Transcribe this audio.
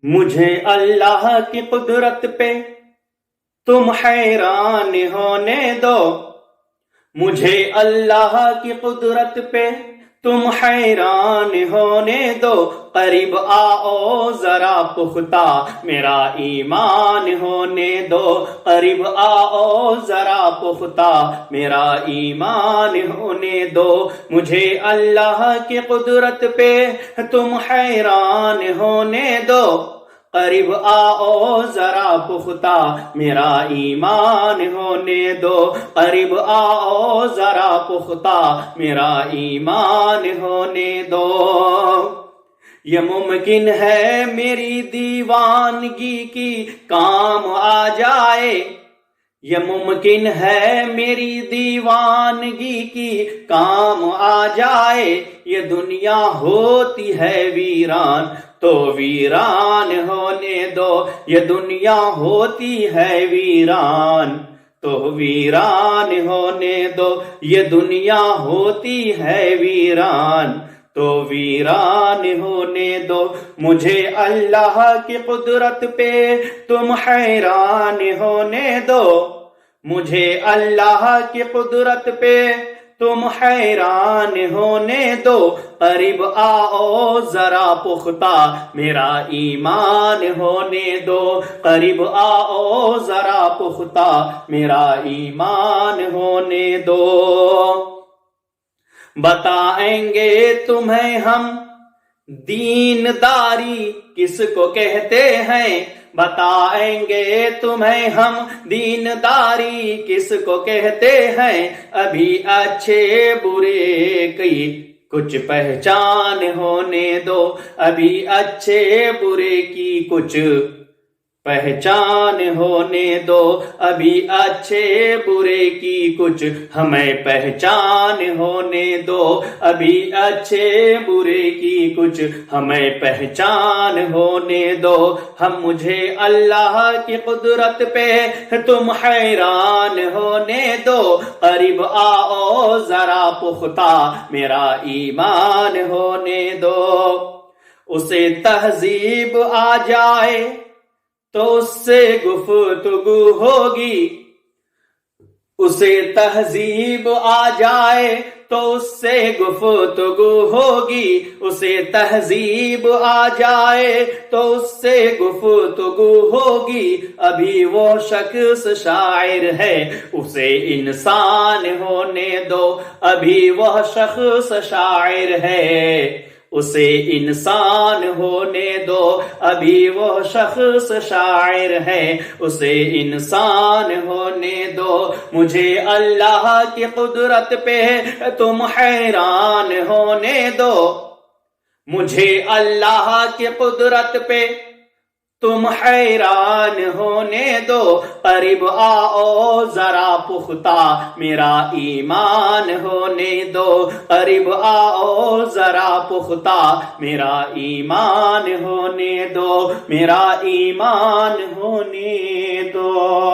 مجھے اللہ کی قدرت پہ تم حیران ہونے دو، مجھے اللہ کی قدرت پہ تم حیران ہونے دو، قریب آؤ ذرا پختہ میرا ایمان ہونے دو، قریب آؤ ذرا پختہ میرا ایمان ہونے دو، مجھے اللہ کی قدرت پہ تم حیران ہونے دو، قریب آؤ ذرا پختہ میرا ایمان ہونے دو، قریب آؤ ذرا پختہ میرا ایمان ہونے دو۔ یہ ممکن ہے میری دیوانگی کی کام آ جائے، یہ ممکن ہے میری دیوانگی کی کام آ جائے، یہ دنیا ہوتی ہے ویران تو ویران ہونے دو، یہ دنیا ہوتی ہے ویران تو ویران ہونے دو، یہ دنیا ہوتی ہے ویران تو ویران ہونے دو، مجھے اللہ کی قدرت پہ تم حیران ہونے دو، مجھے اللہ کی قدرت پہ تم حیران ہونے دو، قریب آؤ ذرا پختہ میرا ایمان ہونے دو، قریب آؤ ذرا پختہ میرا ایمان ہونے دو۔ بتائیں گے تمہیں ہم دینداری کس کو کہتے ہیں، بتائیں گے تمہیں ہم دینداری کس کو کہتے ہیں، ابھی اچھے برے کی کچھ پہچان ہونے دو، ابھی اچھے برے کی کچھ پہچان ہونے دو، ابھی اچھے برے کی کچھ ہمیں پہچان ہونے دو، ابھی اچھے برے کی کچھ ہمیں پہچان ہونے دو، ہم مجھے اللہ کی قدرت پہ تم حیران ہونے دو، قریب آؤ ذرا پختہ میرا ایمان ہونے دو، اسے تہذیب آ جائے تو اس سے گفتگو ہوگی، اسے تہذیب آ جائے تو اس سے گفتگو ہوگی، اسے تہذیب آ جائے تو اس سے گفتگو ہوگی، ابھی وہ شخص شاعر ہے اسے انسان ہونے دو، ابھی وہ شخص شاعر ہے اسے انسان ہونے دو، ابھی وہ شخص شاعر ہے اسے انسان ہونے دو، مجھے اللہ کی قدرت پہ تم حیران ہونے دو، مجھے اللہ کی قدرت پہ تم حیران ہونے دو، قریب آؤ ذرا پختہ میرا ایمان ہونے دو، قریب آؤ ذرا پختہ میرا ایمان ہونے دو، میرا ایمان ہونے دو۔